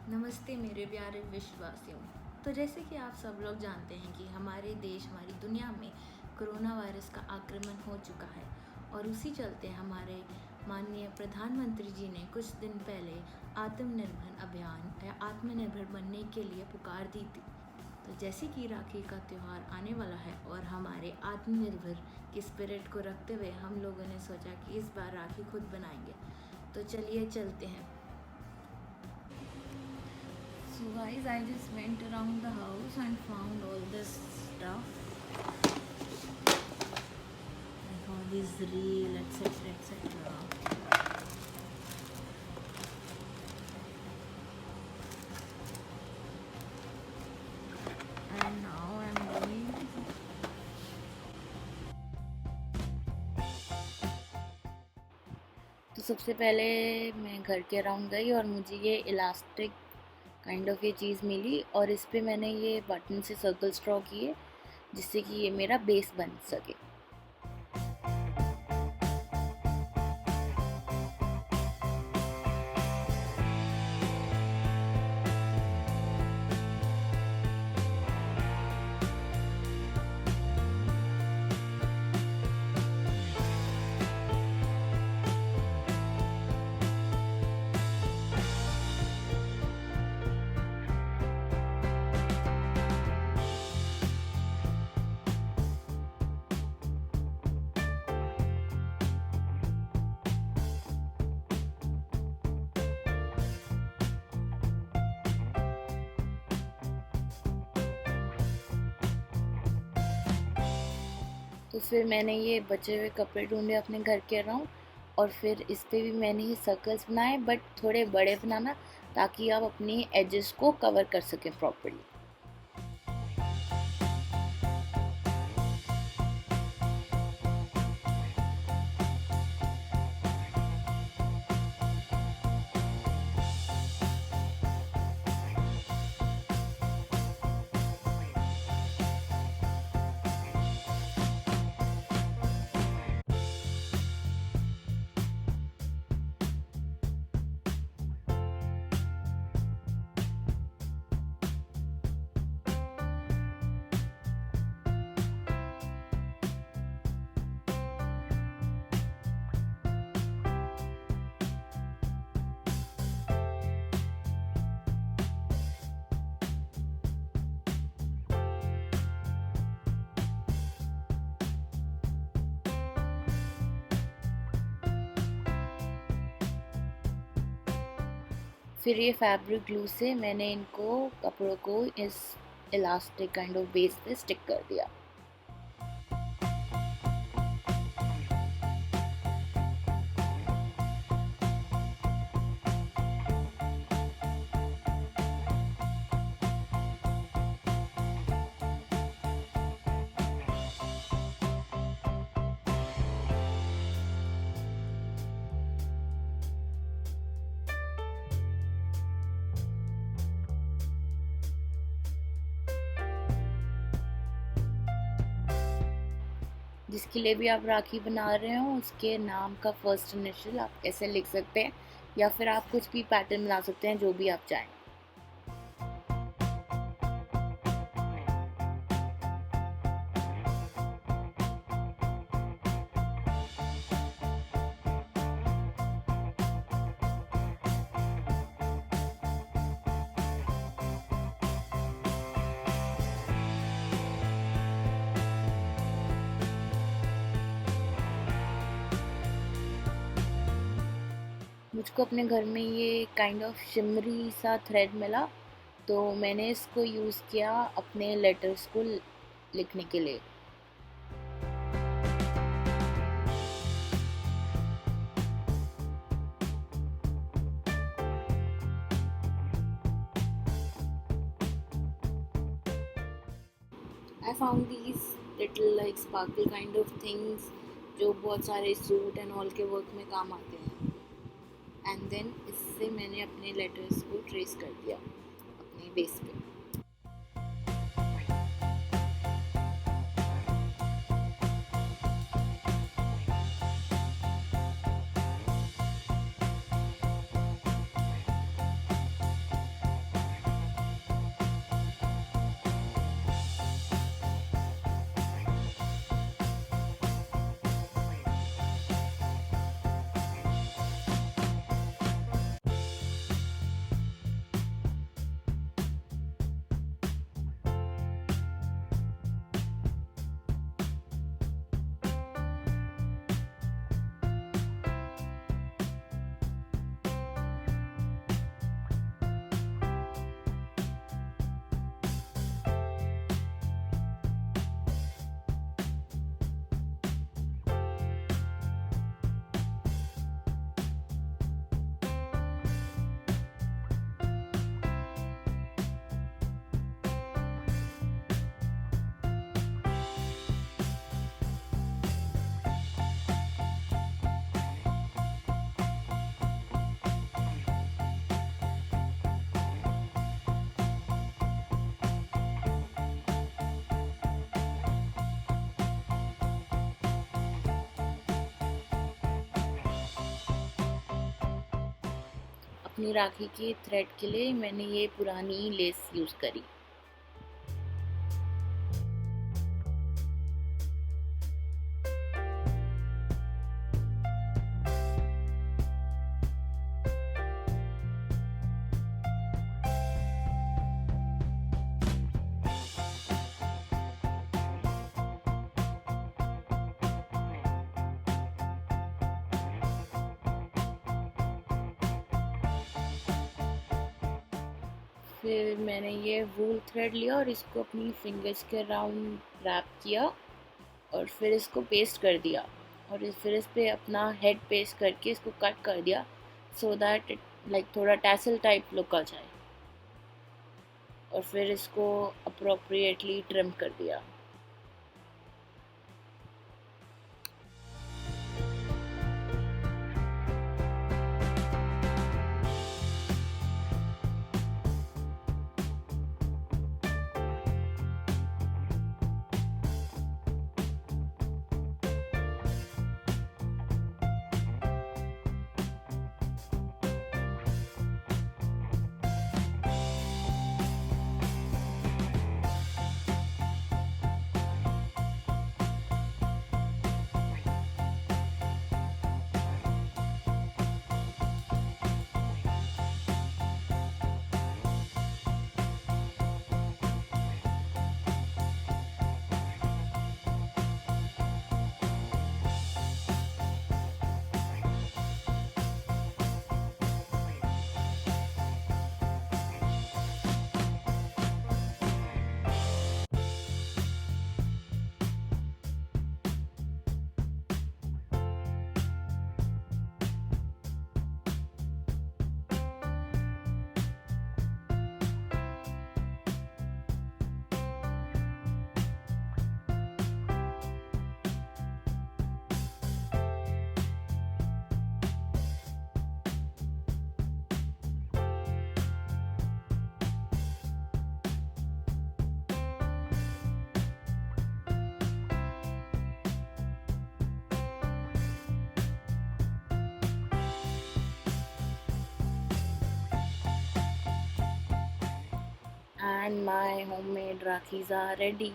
नमस्ते मेरे प्यारे विश्ववासियों। तो जैसे कि आप सब लोग जानते हैं कि हमारे देश हमारी दुनिया में कोरोना वायरस का आक्रमण हो चुका है और उसी चलते हमारे माननीय प्रधानमंत्री जी ने कुछ दिन पहले आत्मनिर्भर अभियान या आत्मनिर्भर बनने के लिए पुकार दी थी। तो जैसे कि राखी का त्यौहार आने वाला है और हमारे आत्मनिर्भर की स्पिरिट को रखते हुए हम लोगों ने सोचा कि इस बार राखी खुद बनाएंगे। तो चलिए चलते हैं। So guys, I just went around the house and found all this stuff, like all these reel, etc., etc. And now I'm going. तो सबसे पहले मैं घर के अराउंड गई और मुझे ये इलास्टिक काइंड ऑफ ये चीज़ मिली और इस पे मैंने ये बटन से सर्कल्स ड्रॉ किए जिससे कि ये मेरा बेस बन सके। तो फिर मैंने ये बचे हुए कपड़े ढूंढे अपने घर के अराउंड और फिर इस पे भी मैंने ये सर्कल्स बनाए, बट थोड़े बड़े बनाना ताकि आप अपनी एजेस को कवर कर सकें प्रॉपर्ली। फिर ये फैब्रिक ग्लू से मैंने इनको कपड़ों को इस इलास्टिक काइंड ऑफ बेस पे स्टिक कर दिया। जिसके लिए भी आप राखी बना रहे हो उसके नाम का फर्स्ट इनिशियल आप ऐसे लिख सकते हैं या फिर आप कुछ भी पैटर्न बना सकते हैं जो भी आप चाहें। मुझको अपने घर में ये काइंड ऑफ शिमरी सा थ्रेड मिला तो मैंने इसको यूज़ किया अपने लेटर्स को लिखने के लिए। I found these little like sparkle kind of things जो बहुत सारे सूट एंड ऑल के वर्क में काम आते हैं। एंड देन इससे मैंने अपने लेटर्स को ट्रेस कर दिया अपने बेस पे। अपनी राखी के थ्रेड के लिए मैंने ये पुरानी लेस यूज़ करी। फिर मैंने ये वूल थ्रेड लिया और इसको अपनी फिंगर्स के राउंड रैप किया और फिर इसको पेस्ट कर दिया और फिर इस पे अपना हेड पेस्ट करके इसको कट कर दिया सो दैट लाइक थोड़ा टैसल टाइप लुक आ जाए, और फिर इसको अप्रोप्रिएटली ट्रिम कर दिया। And my homemade rakhis are ready.